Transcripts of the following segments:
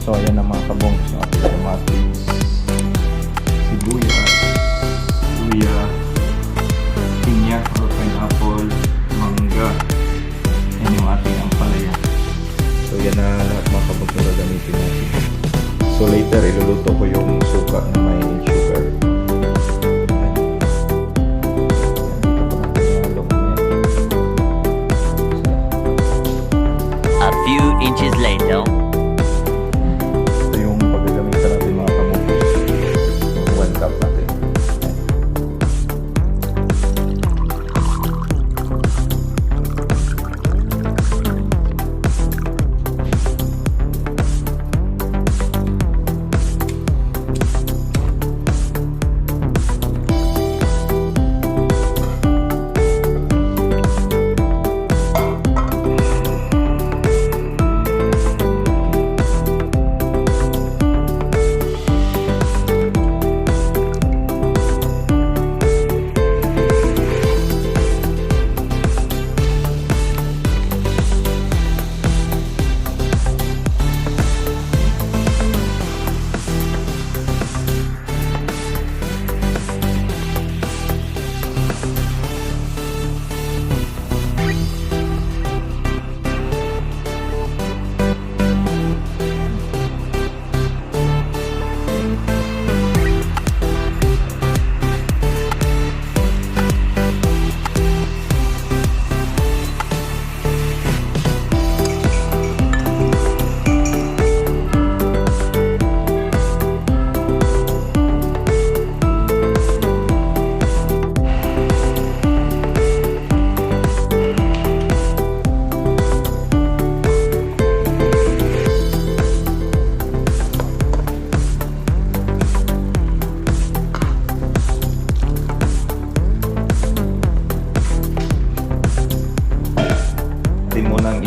So ayan ang mga kabongs, no? Kamatis, sibuyas, luya, pinya or pineapple, mangga. Yan yung ating ampalaya. So yan na lahat mga kabongs na gagamitin natin. So later iluluto ko yung suka na may sugar. A few inches later. Ito yung paggagamitan natin mga kabongs. 1 cup natin.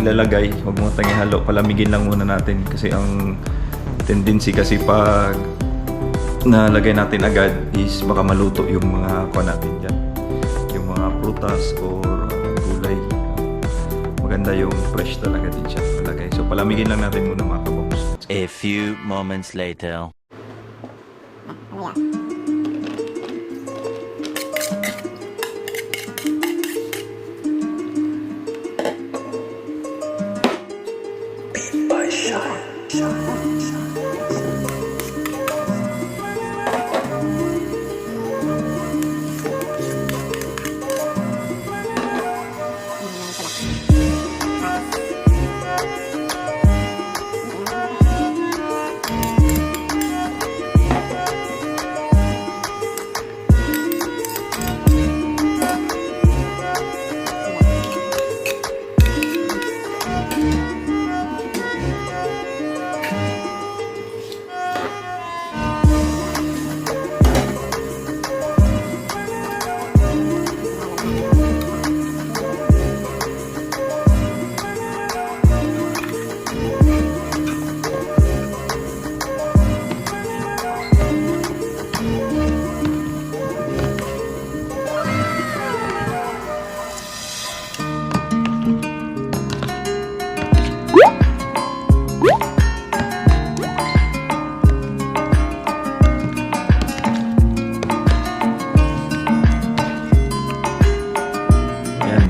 Ilalagay, huwag mo tayong ihalo, palamigin lang muna natin kasi ang tendency kasi pag nalagay natin agad is baka maluto yung mga kuha natin dyan, yung mga prutas or gulay. Maganda yung fresh talaga din siya malagay, so palamigin lang natin muna mga kabongs. A few moments later.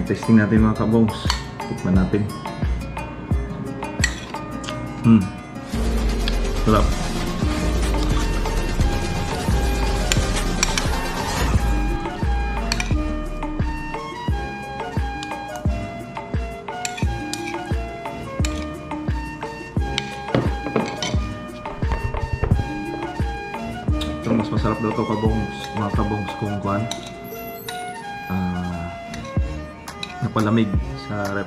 Testing natin mga kabongs. Tikman natin. Sarap. Ito mas masarap daw ito kabongs. Mga kabongs kung kuhan. Napalamig sa rep.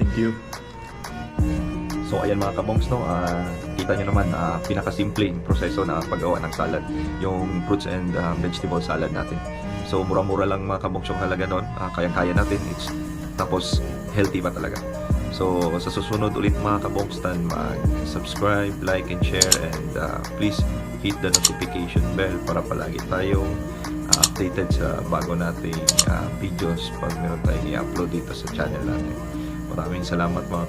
Thank you. So ayan mga kabongs, no, kita nyo naman pinakasimpleng proseso na paggawa ng salad, yung fruits and vegetable salad natin. So mura-mura lang mga kabongs yung halaga nun, kayang-kaya natin, tapos healthy pa talaga. So sa susunod ulit mga kabongs, mag-subscribe, like and share, and please hit the notification bell para palagi tayong update updated sa bago nating videos pag meron tayong i-upload dito sa channel natin. Maraming salamat mga